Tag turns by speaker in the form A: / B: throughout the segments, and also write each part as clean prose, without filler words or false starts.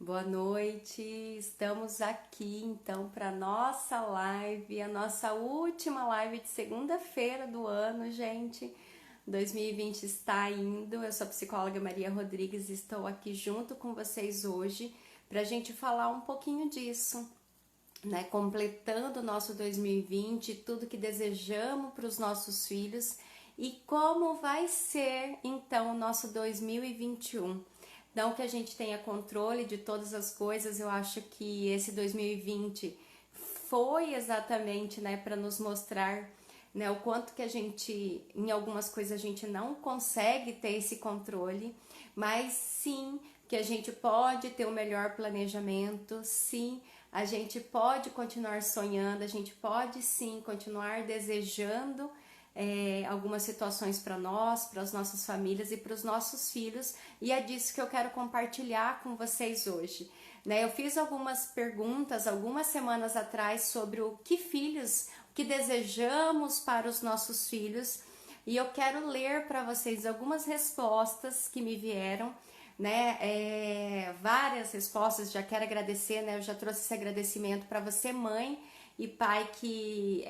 A: Boa noite, estamos aqui então para nossa live, a nossa última live de segunda-feira do ano, gente. 2020 está indo. Eu sou a psicóloga Maria Rodrigues e estou aqui junto com vocês hoje para a gente falar um pouquinho disso, né? Completando o nosso 2020, tudo que desejamos para os nossos filhos e como vai ser então o nosso 2021. Não que a gente tenha controle de todas as coisas, eu acho que esse 2020 foi exatamente, né, para nos mostrar, né, o quanto que a gente, em algumas coisas a gente não consegue ter esse controle, mas sim que a gente pode ter um melhor planejamento, sim, a gente pode continuar sonhando, a gente pode sim continuar desejando algumas situações para nós, para as nossas famílias e para os nossos filhos, e é disso que eu quero compartilhar com vocês hoje. Né? Eu fiz algumas perguntas algumas semanas atrás sobre o que desejamos para os nossos filhos, e eu quero ler para vocês algumas respostas que me vieram, né? Várias respostas. Já quero agradecer, né? Eu já trouxe esse agradecimento para você, mãe e pai, que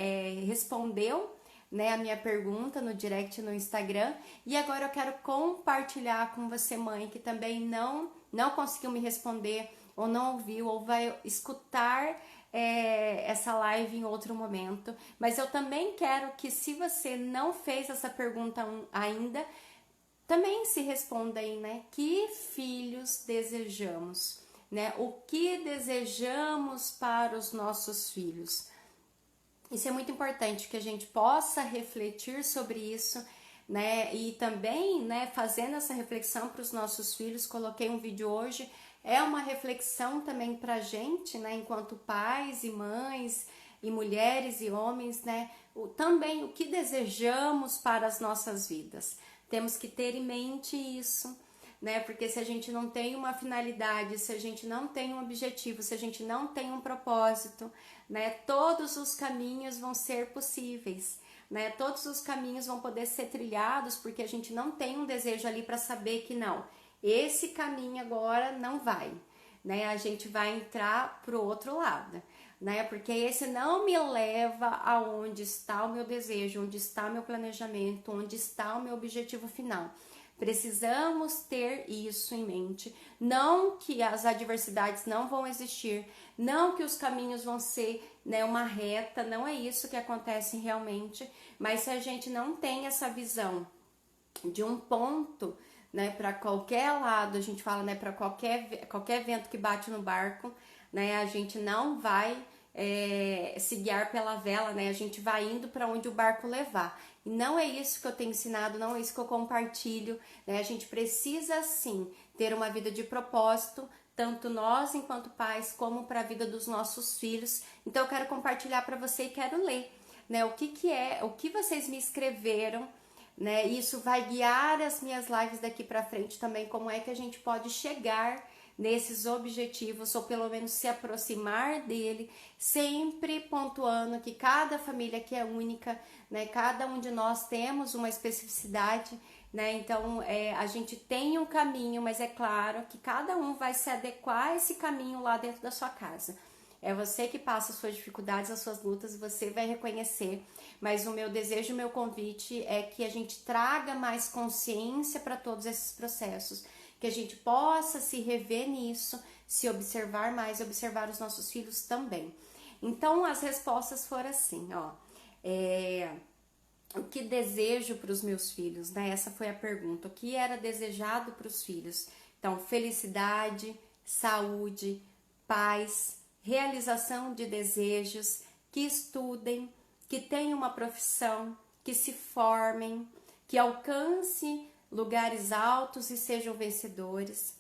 A: respondeu, né, a minha pergunta no direct no Instagram, e agora eu quero compartilhar com você, mãe, que também não conseguiu me responder, ou não ouviu, ou vai escutar essa live em outro momento, mas eu também quero que, se você não fez essa pergunta ainda, também se responda aí, né, que filhos desejamos, né, o que desejamos para os nossos filhos. Isso é muito importante, que a gente possa refletir sobre isso, né? E também, né, fazendo essa reflexão para os nossos filhos, coloquei um vídeo hoje, é uma reflexão também para a gente, né, enquanto pais e mães, e mulheres e homens, né? Também o que desejamos para as nossas vidas. Temos que ter em mente isso, né? Porque se a gente não tem uma finalidade, se a gente não tem um objetivo, se a gente não tem um propósito, né? Todos os caminhos vão ser possíveis, né? Todos os caminhos vão poder ser trilhados, porque a gente não tem um desejo ali para saber que não, esse caminho agora não vai, né? A gente vai entrar pro outro lado, né? Porque esse não me leva aonde está o meu desejo, onde está o meu planejamento, onde está o meu objetivo final. Precisamos ter isso em mente. Não que as adversidades não vão existir, não que os caminhos vão ser, né, uma reta, não é isso que acontece realmente, mas se a gente não tem essa visão de um ponto, né, para qualquer lado, a gente fala, né, para qualquer vento que bate no barco, né, a gente não vai se guiar pela vela, né, a gente vai indo para onde o barco levar. E não é isso que eu tenho ensinado, não é isso que eu compartilho, né, a gente precisa sim ter uma vida de propósito, tanto nós enquanto pais, como para a vida dos nossos filhos. Então eu quero compartilhar para você e quero ler, né, o que vocês me escreveram, né? Isso vai guiar as minhas lives daqui para frente também, como é que a gente pode chegar nesses objetivos, ou pelo menos se aproximar dele, sempre pontuando que cada família aqui é única, né? Cada um de nós temos uma especificidade, né? Então a gente tem um caminho, mas é claro que cada um vai se adequar a esse caminho lá dentro da sua casa. É você que passa as suas dificuldades, as suas lutas, você vai reconhecer. Mas o meu desejo, o meu convite é que a gente traga mais consciência para todos esses processos. Que a gente possa se rever nisso, se observar mais, observar os nossos filhos também. Então, as respostas foram assim, ó. O que desejo para os meus filhos, né? Essa foi a pergunta. O que era desejado para os filhos? Então, felicidade, saúde, paz, realização de desejos, que estudem, que tenham uma profissão, que se formem, que alcancem lugares altos e sejam vencedores,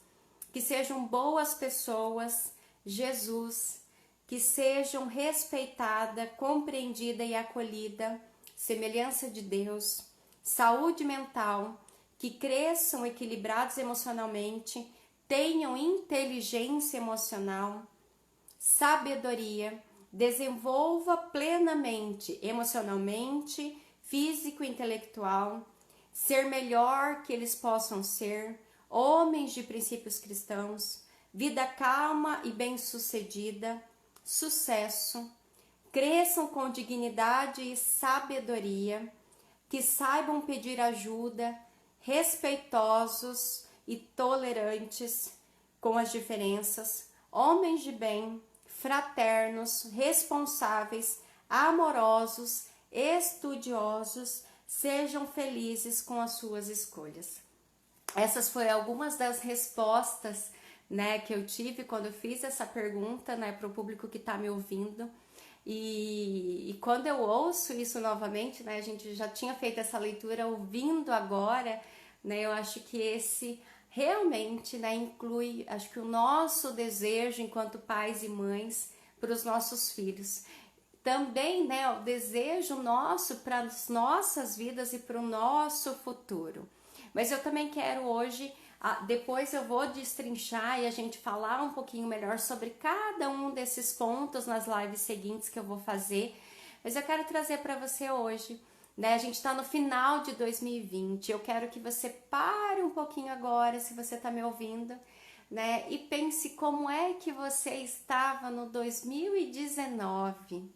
A: que sejam boas pessoas, Jesus, que sejam respeitada, compreendida e acolhida, semelhança de Deus, saúde mental, que cresçam equilibrados emocionalmente, tenham inteligência emocional, sabedoria, desenvolva plenamente emocionalmente, físico e intelectual, ser melhor que eles possam ser, homens de princípios cristãos, vida calma e bem-sucedida, sucesso, cresçam com dignidade e sabedoria, que saibam pedir ajuda, respeitosos e tolerantes com as diferenças, homens de bem, fraternos, responsáveis, amorosos, estudiosos, sejam felizes com as suas escolhas. Essas foram algumas das respostas, né, que eu tive quando eu fiz essa pergunta, né, para o público que está me ouvindo. E quando eu ouço isso novamente, né, a gente já tinha feito essa leitura, ouvindo agora, né, eu acho que esse realmente, né, inclui, acho que o nosso desejo enquanto pais e mães para os nossos filhos. Também, né, o desejo nosso para as nossas vidas e para o nosso futuro. Mas eu também quero hoje, depois eu vou destrinchar e a gente falar um pouquinho melhor sobre cada um desses pontos nas lives seguintes que eu vou fazer. Mas eu quero trazer para você hoje, né? A gente está no final de 2020. Eu quero que você pare um pouquinho agora, se você está me ouvindo, né? E pense como é que você estava no 2019.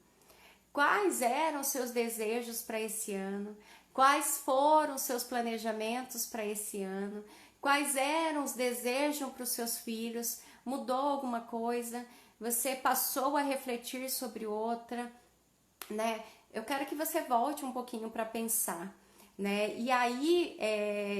A: Quais eram os seus desejos para esse ano? Quais foram os seus planejamentos para esse ano? Quais eram os desejos para os seus filhos? Mudou alguma coisa? Você passou a refletir sobre outra, né? Eu quero que você volte um pouquinho para pensar, né? E aí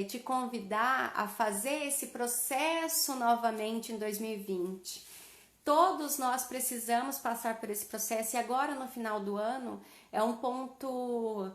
A: te convidar a fazer esse processo novamente em 2020. Todos nós precisamos passar por esse processo e agora no final do ano é um ponto,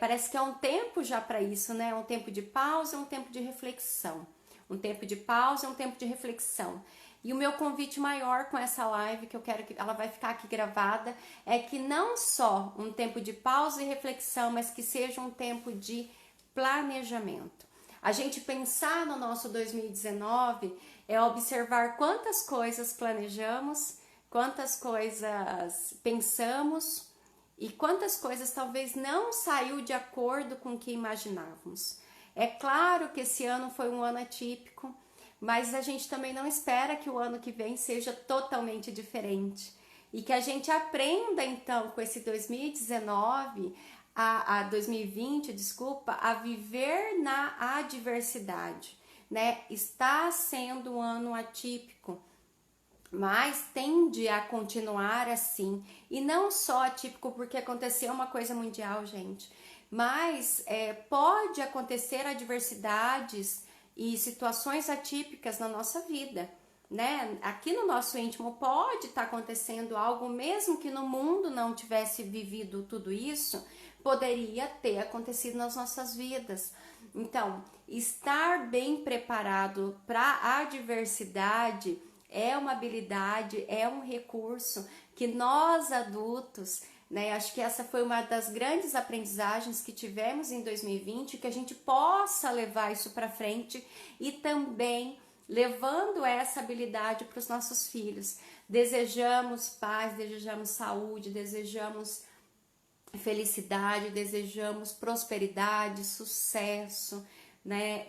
A: parece que é um tempo já para isso, né? Um tempo de pausa, um tempo de reflexão. Um tempo de pausa, um tempo de reflexão. E o meu convite maior com essa live, que eu quero que ela vai ficar aqui gravada, é que não só um tempo de pausa e reflexão, mas que seja um tempo de planejamento. A gente pensar no nosso 2019 é observar quantas coisas planejamos, quantas coisas pensamos e quantas coisas talvez não saiu de acordo com o que imaginávamos. É claro que esse ano foi um ano atípico, mas a gente também não espera que o ano que vem seja totalmente diferente. E que a gente aprenda então com esse 2019, a 2020, desculpa, a viver na adversidade, né? Está sendo um ano atípico, mas tende a continuar assim. E não só atípico porque aconteceu uma coisa mundial, gente, mas pode acontecer adversidades e situações atípicas na nossa vida, né? Aqui no nosso íntimo pode estar acontecendo algo, mesmo que no mundo não tivesse vivido tudo isso, poderia ter acontecido nas nossas vidas. Então, estar bem preparado para a adversidade é uma habilidade, é um recurso que nós adultos, né, acho que essa foi uma das grandes aprendizagens que tivemos em 2020, que a gente possa levar isso para frente e também levando essa habilidade para os nossos filhos. Desejamos paz, desejamos saúde, desejamos felicidade, desejamos prosperidade, sucesso, né?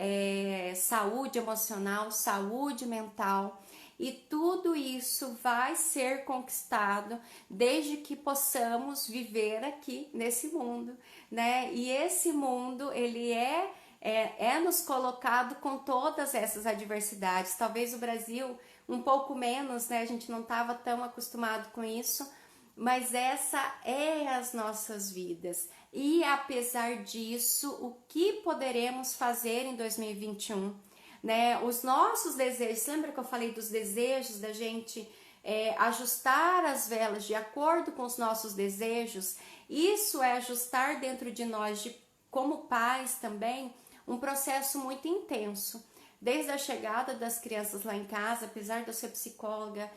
A: Saúde emocional, saúde mental. E tudo isso vai ser conquistado desde que possamos viver aqui nesse mundo, né? E esse mundo, ele é nos colocado com todas essas adversidades. Talvez o Brasil um pouco menos, né? A gente não estava tão acostumado com isso, mas essa é as nossas vidas. E apesar disso, o que poderemos fazer em 2021? Né? Os nossos desejos, lembra que eu falei dos desejos, da gente ajustar as velas de acordo com os nossos desejos? Isso é ajustar dentro de nós, como pais também, um processo muito intenso. Desde a chegada das crianças lá em casa, apesar de eu ser psicóloga,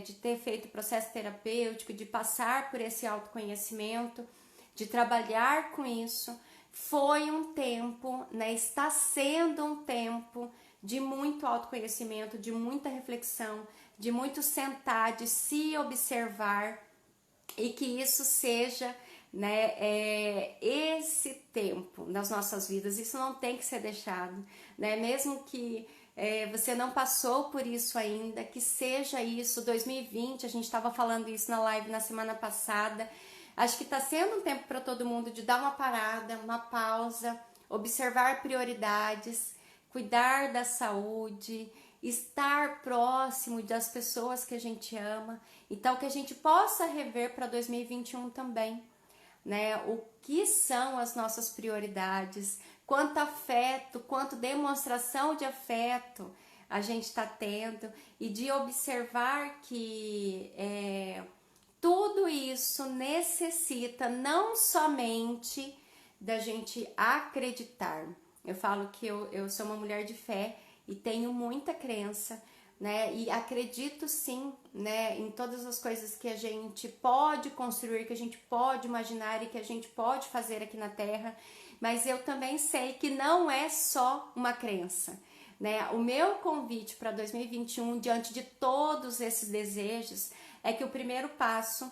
A: de ter feito processo terapêutico, de passar por esse autoconhecimento, de trabalhar com isso, foi um tempo, né, está sendo um tempo de muito autoconhecimento, de muita reflexão, de muito sentar, de se observar, e que isso seja, né, esse tempo nas nossas vidas. Isso não tem que ser deixado, né? Mesmo que você não passou por isso ainda, que seja isso. 2020, a gente estava falando isso na live na semana passada. Acho que está sendo um tempo para todo mundo de dar uma parada, uma pausa, observar prioridades, cuidar da saúde, estar próximo das pessoas que a gente ama. Então, que a gente possa rever para 2021 também, né? O que são as nossas prioridades, quanto afeto, quanto demonstração de afeto a gente está tendo, e de observar que tudo isso necessita não somente da gente acreditar. Eu falo que eu sou uma mulher de fé e tenho muita crença, né? E acredito sim, né, em todas as coisas que a gente pode construir, que a gente pode imaginar e que a gente pode fazer aqui na Terra, mas eu também sei que não é só uma crença, né? O meu convite para 2021, diante de todos esses desejos, é que o primeiro passo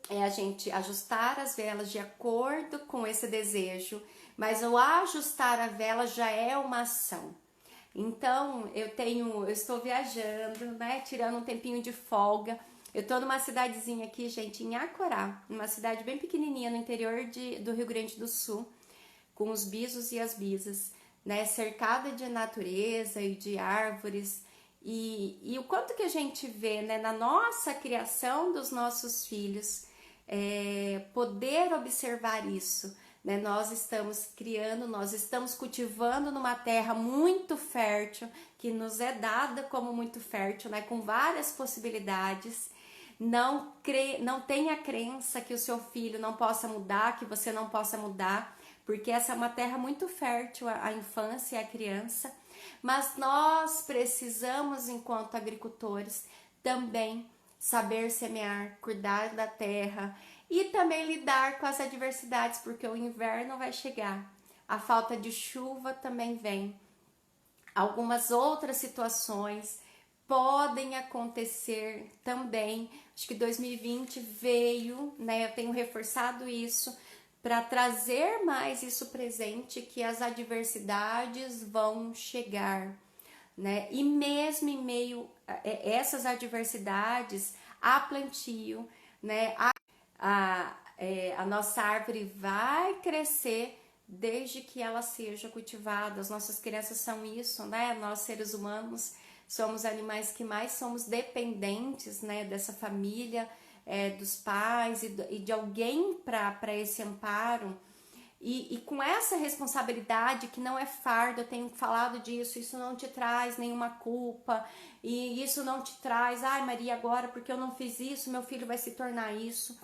A: é a gente ajustar as velas de acordo com esse desejo, mas o ajustar a vela já é uma ação. Então, eu estou viajando, né, tirando um tempinho de folga. Eu estou numa cidadezinha aqui, gente, em Acorá, uma cidade bem pequenininha no interior do Rio Grande do Sul, com os bisos e as bisas, né, cercada de natureza e de árvores. E o quanto que a gente vê, né, na nossa criação dos nossos filhos, poder observar isso, né? Nós estamos criando, nós estamos cultivando numa terra muito fértil, que nos é dada como muito fértil, né? Com várias possibilidades. Não tenha crença que o seu filho não possa mudar, que você não possa mudar, porque essa é uma terra muito fértil, a infância e a criança. Mas nós precisamos, enquanto agricultores, também saber semear, cuidar da terra e também lidar com as adversidades, porque o inverno vai chegar, a falta de chuva também vem, algumas outras situações podem acontecer também. Acho que 2020 veio, né? Eu tenho reforçado isso para trazer mais isso presente, que as adversidades vão chegar, né? E mesmo em meio a essas adversidades, há plantio, né? A nossa árvore vai crescer desde que ela seja cultivada. As nossas crianças são isso, né? Nós, seres humanos, somos animais que mais somos dependentes, né? Dessa família, dos pais e de alguém para esse amparo. E com essa responsabilidade, que não é fardo, eu tenho falado disso, isso não te traz nenhuma culpa, e isso não te traz, ai Maria, agora porque eu não fiz isso, meu filho vai se tornar isso.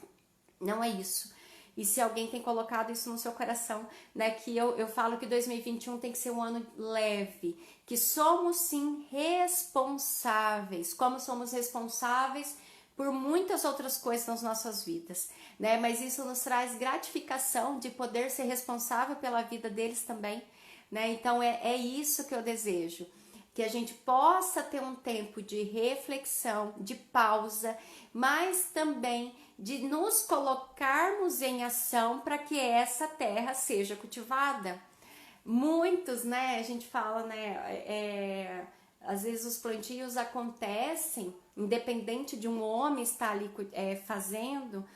A: Não é isso. E se alguém tem colocado isso no seu coração, né, que eu falo que 2021 tem que ser um ano leve, que somos sim responsáveis, como somos responsáveis por muitas outras coisas nas nossas vidas, né? Mas isso nos traz gratificação de poder ser responsável pela vida deles também, né? Então é isso que eu desejo, que a gente possa ter um tempo de reflexão, de pausa, mas também de nos colocarmos em ação para que essa terra seja cultivada. Muitos, né, a gente fala, né, às vezes os plantios acontecem, independente de um homem estar ali fazendo,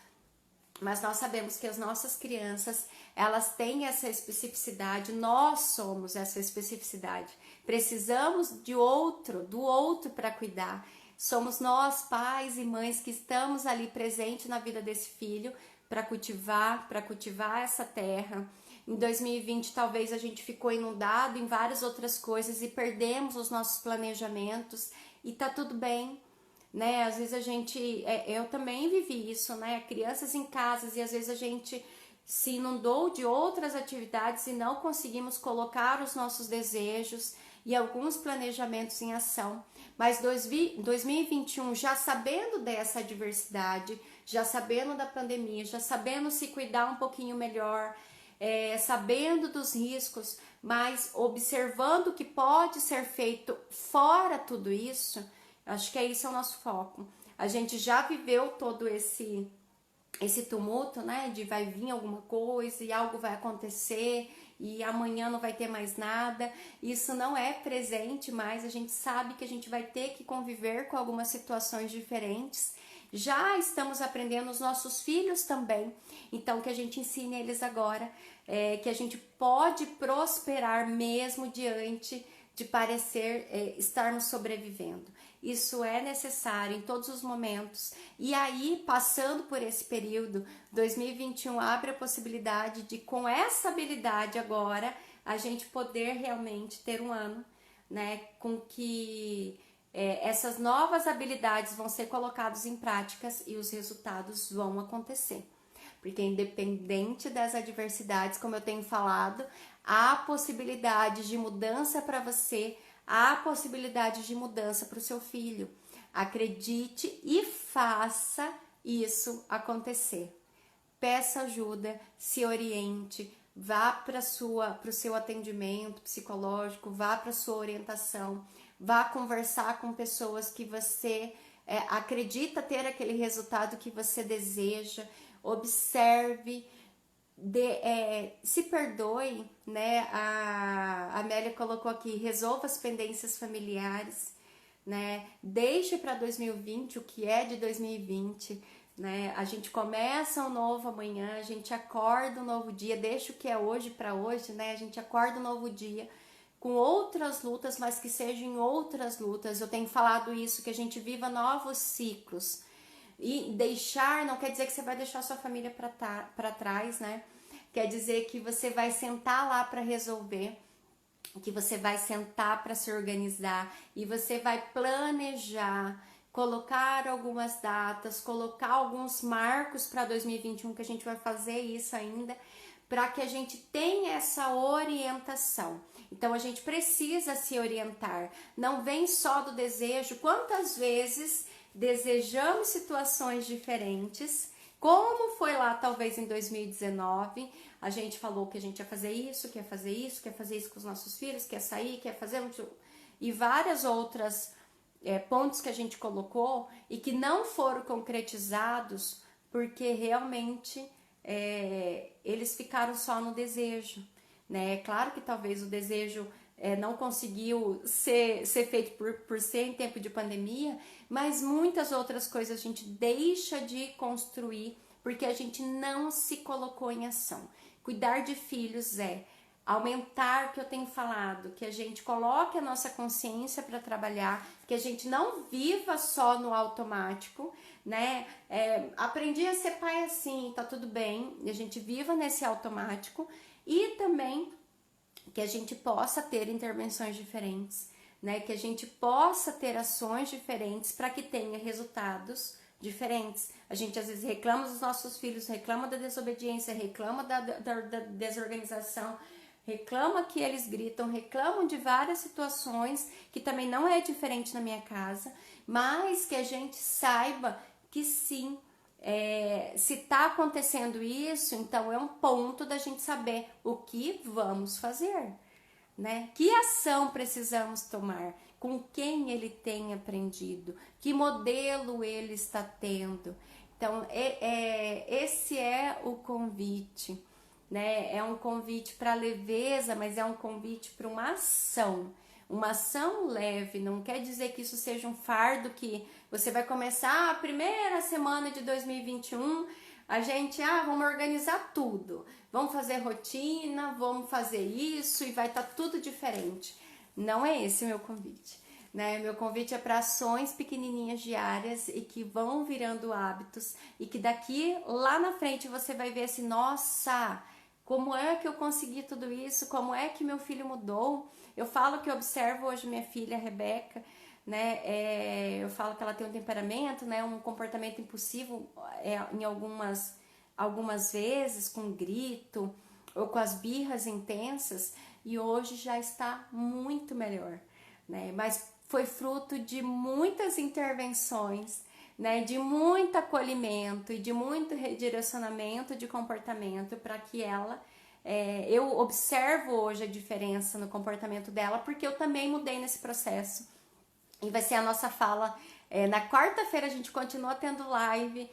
A: mas nós sabemos que as nossas crianças, elas têm essa especificidade, nós somos essa especificidade. Precisamos do outro para cuidar. Somos nós, pais e mães, que estamos ali presentes na vida desse filho para cultivar essa terra. Em 2020, talvez a gente ficou inundado em várias outras coisas e perdemos os nossos planejamentos, e tá tudo bem, né? Às vezes a gente, eu também vivi isso, né? Crianças em casas, e às vezes a gente se inundou de outras atividades e não conseguimos colocar os nossos desejos e alguns planejamentos em ação. Mas 2021, já sabendo dessa adversidade, já sabendo da pandemia, já sabendo se cuidar um pouquinho melhor, sabendo dos riscos, mas observando o que pode ser feito fora tudo isso, acho que esse é o nosso foco. A gente já viveu todo esse tumulto, né, de vai vir alguma coisa e algo vai acontecer e amanhã não vai ter mais nada. Isso não é presente, mas a gente sabe que a gente vai ter que conviver com algumas situações diferentes. Já estamos aprendendo, os nossos filhos também, então que a gente ensine eles agora que a gente pode prosperar mesmo diante de parecer estarmos sobrevivendo. Isso é necessário em todos os momentos. E aí, passando por esse período, 2021 abre a possibilidade de, com essa habilidade agora, a gente poder realmente ter um ano, né, com que essas novas habilidades vão ser colocadas em práticas e os resultados vão acontecer. Porque independente das adversidades, como eu tenho falado, há possibilidade de mudança para você, há possibilidade de mudança para o seu filho. Acredite e faça isso acontecer. Peça ajuda, se oriente, vá para o seu atendimento psicológico, vá para a sua orientação, vá conversar com pessoas que você acredita ter aquele resultado que você deseja. Observe, se perdoe, né? A Amélia colocou aqui, resolva as pendências familiares, né? Deixe para 2020 o que é de 2020, né? A gente começa um novo amanhã, a gente acorda um novo dia, deixa o que é hoje para hoje, né? A gente acorda um novo dia com outras lutas, mas que sejam outras lutas. Eu tenho falado isso, que a gente viva novos ciclos. E deixar não quer dizer que você vai deixar sua família para trás, né? Quer dizer que você vai sentar lá para resolver, que você vai sentar para se organizar e você vai planejar, colocar algumas datas, colocar alguns marcos para 2021, que a gente vai fazer isso ainda, para que a gente tenha essa orientação. Então a gente precisa se orientar, não vem só do desejo. Quantas vezes desejamos situações diferentes, como foi lá talvez em 2019, a gente falou que a gente ia fazer isso, quer fazer isso, quer fazer isso com os nossos filhos, quer sair, quer fazer... E várias outras pontos que a gente colocou e que não foram concretizados porque realmente eles ficaram só no desejo, né? Claro que talvez o desejo não conseguiu ser feito por ser em tempo de pandemia, mas muitas outras coisas a gente deixa de construir porque a gente não se colocou em ação. Cuidar de filhos aumentar, que eu tenho falado, que a gente coloque a nossa consciência para trabalhar, que a gente não viva só no automático, né? Aprendi a ser pai assim, tá tudo bem, e a gente viva nesse automático, e também que a gente possa ter intervenções diferentes, né? Que a gente possa ter ações diferentes para que tenha resultados diferentes. A gente às vezes reclama dos nossos filhos, reclama da desobediência, reclama da desorganização, reclama que eles gritam, reclamam de várias situações que também não é diferente na minha casa, mas que a gente saiba que sim, se está acontecendo isso, então é um ponto da gente saber o que vamos fazer, né? Que ação precisamos tomar, com quem ele tem aprendido, que modelo ele está tendo. Então, esse é o convite, né? É um convite para leveza, mas é um convite para uma ação leve. Não quer dizer que isso seja um fardo que você vai começar a primeira semana de 2021, a gente, vamos organizar tudo, vamos fazer rotina, vamos fazer isso e vai estar tudo diferente. Não é esse o meu convite, né? Meu convite é para ações pequenininhas diárias e que vão virando hábitos e que daqui lá na frente você vai ver assim, nossa, como é que eu consegui tudo isso? Como é que meu filho mudou? Eu falo que eu observo hoje minha filha, a Rebeca, né? Eu falo que ela tem um temperamento, né? Um comportamento impulsivo em algumas vezes, com grito ou com as birras intensas, e hoje já está muito melhor, né? Mas foi fruto de muitas intervenções, né? De muito acolhimento e de muito redirecionamento de comportamento para que ela... eu observo hoje a diferença no comportamento dela, porque eu também mudei nesse processo. E vai ser a nossa fala. Na quarta-feira a gente continua tendo live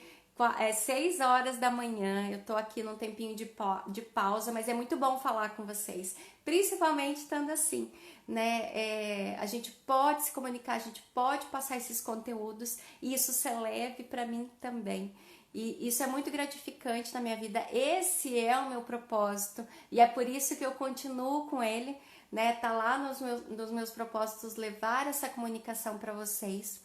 A: 6 horas da manhã, eu tô aqui num tempinho de pausa, mas é muito bom falar com vocês, principalmente estando assim, né? A gente pode se comunicar, a gente pode passar esses conteúdos e isso ser leve para mim também. E isso é muito gratificante na minha vida, esse é o meu propósito e é por isso que eu continuo com ele, né? Tá lá nos meus propósitos levar essa comunicação para vocês.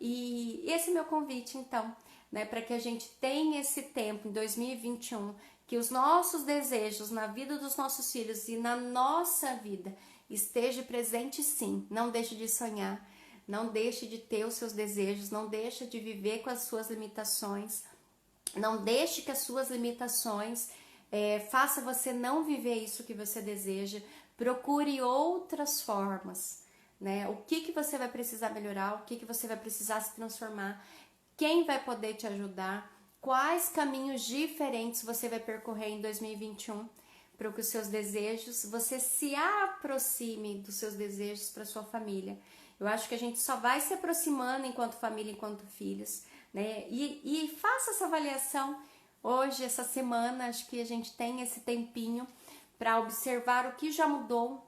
A: E esse é meu convite, então, né, para que a gente tenha esse tempo em 2021, que os nossos desejos na vida dos nossos filhos e na nossa vida esteja presente, sim. Não deixe de sonhar, não deixe de ter os seus desejos, não deixe de viver com as suas limitações, não deixe que as suas limitações faça você não viver isso que você deseja. Procure outras formas, né? O que você vai precisar melhorar, o que você vai precisar se transformar, quem vai poder te ajudar, quais caminhos diferentes você vai percorrer em 2021 para que os seus desejos, você se aproxime dos seus desejos para sua família. Eu acho que a gente só vai se aproximando enquanto família, enquanto filhos, né? E faça essa avaliação hoje, essa semana, acho que a gente tem esse tempinho para observar o que já mudou,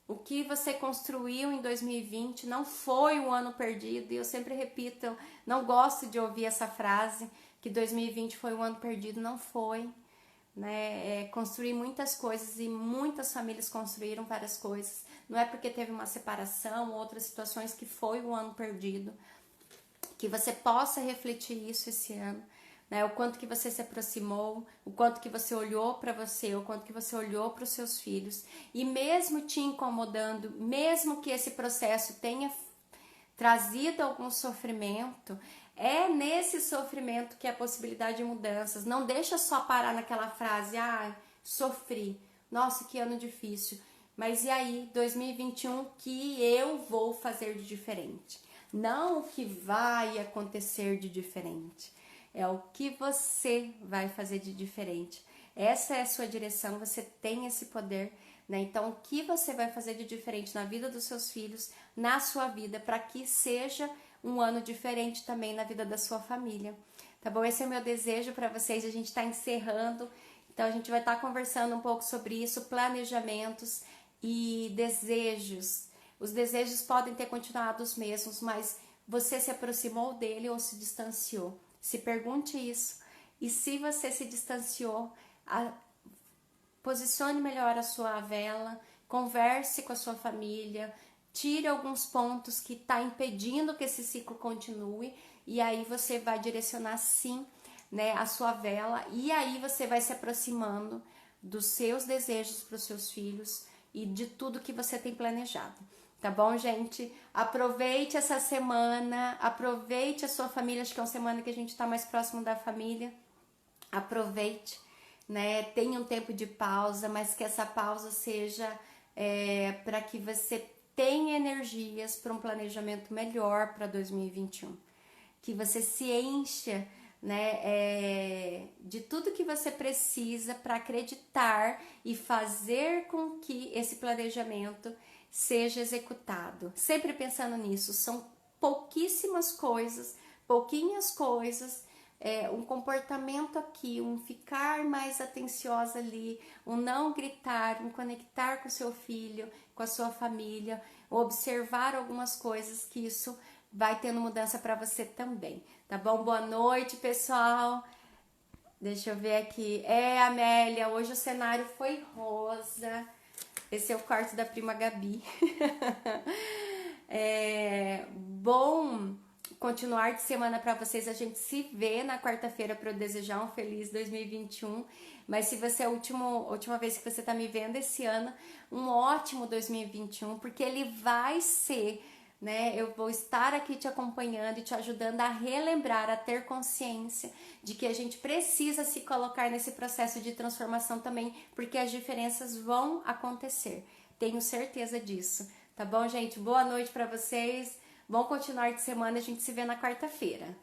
A: o que você construiu em 2020. Não foi um ano perdido, e eu sempre repito, eu não gosto de ouvir essa frase, que 2020 foi um ano perdido. Não foi, né? Construí muitas coisas e muitas famílias construíram várias coisas. Não é porque teve uma separação ou outras situações que foi um ano perdido. Que você possa refletir isso esse ano, né? O quanto que você se aproximou, o quanto que você olhou para você, o quanto que você olhou para os seus filhos. E mesmo te incomodando, mesmo que esse processo tenha trazido algum sofrimento, é nesse sofrimento que é a possibilidade de mudanças. Não deixa só parar naquela frase, sofri, nossa, que ano difícil. Mas e aí, 2021, que eu vou fazer de diferente? Não o que vai acontecer de diferente, é o que você vai fazer de diferente. Essa é a sua direção, você tem esse poder, né? Então, o que você vai fazer de diferente na vida dos seus filhos, na sua vida, para que seja um ano diferente também na vida da sua família, tá bom? Esse é o meu desejo para vocês. A gente está encerrando, então a gente vai estar conversando um pouco sobre isso, planejamentos e desejos. Os desejos podem ter continuado os mesmos, mas você se aproximou dele ou se distanciou? Se pergunte isso. E se você se distanciou, posicione melhor a sua vela, converse com a sua família, tire alguns pontos que está impedindo que esse ciclo continue, e aí você vai direcionar sim, né, a sua vela, e aí você vai se aproximando dos seus desejos para os seus filhos e de tudo que você tem planejado. Tá bom, gente? Aproveite essa semana, aproveite a sua família, acho que é uma semana que a gente tá mais próximo da família. Aproveite, né? Tenha um tempo de pausa, mas que essa pausa seja para que você tenha energias para um planejamento melhor para 2021. Que você se encha, né, de tudo que você precisa para acreditar e fazer com que esse planejamento seja executado. Sempre pensando nisso, são pouquíssimas coisas, pouquinhas coisas, um comportamento aqui, um ficar mais atenciosa ali, um não gritar, um conectar com o seu filho, com a sua família, observar algumas coisas, que isso vai tendo mudança para você também, tá bom? Boa noite, pessoal. Deixa eu ver aqui. Amélia, hoje o cenário foi rosa. Esse é o quarto da prima Gabi. Bom continuar de semana para vocês. A gente se vê na quarta-feira para eu desejar um feliz 2021. Mas se você é a última vez que você está me vendo esse ano, um ótimo 2021, porque ele vai ser, né? Eu vou estar aqui te acompanhando e te ajudando a relembrar, a ter consciência de que a gente precisa se colocar nesse processo de transformação também, porque as diferenças vão acontecer. Tenho certeza disso. Tá bom, gente? Boa noite para vocês. Bom continuar de semana. A gente se vê na quarta-feira.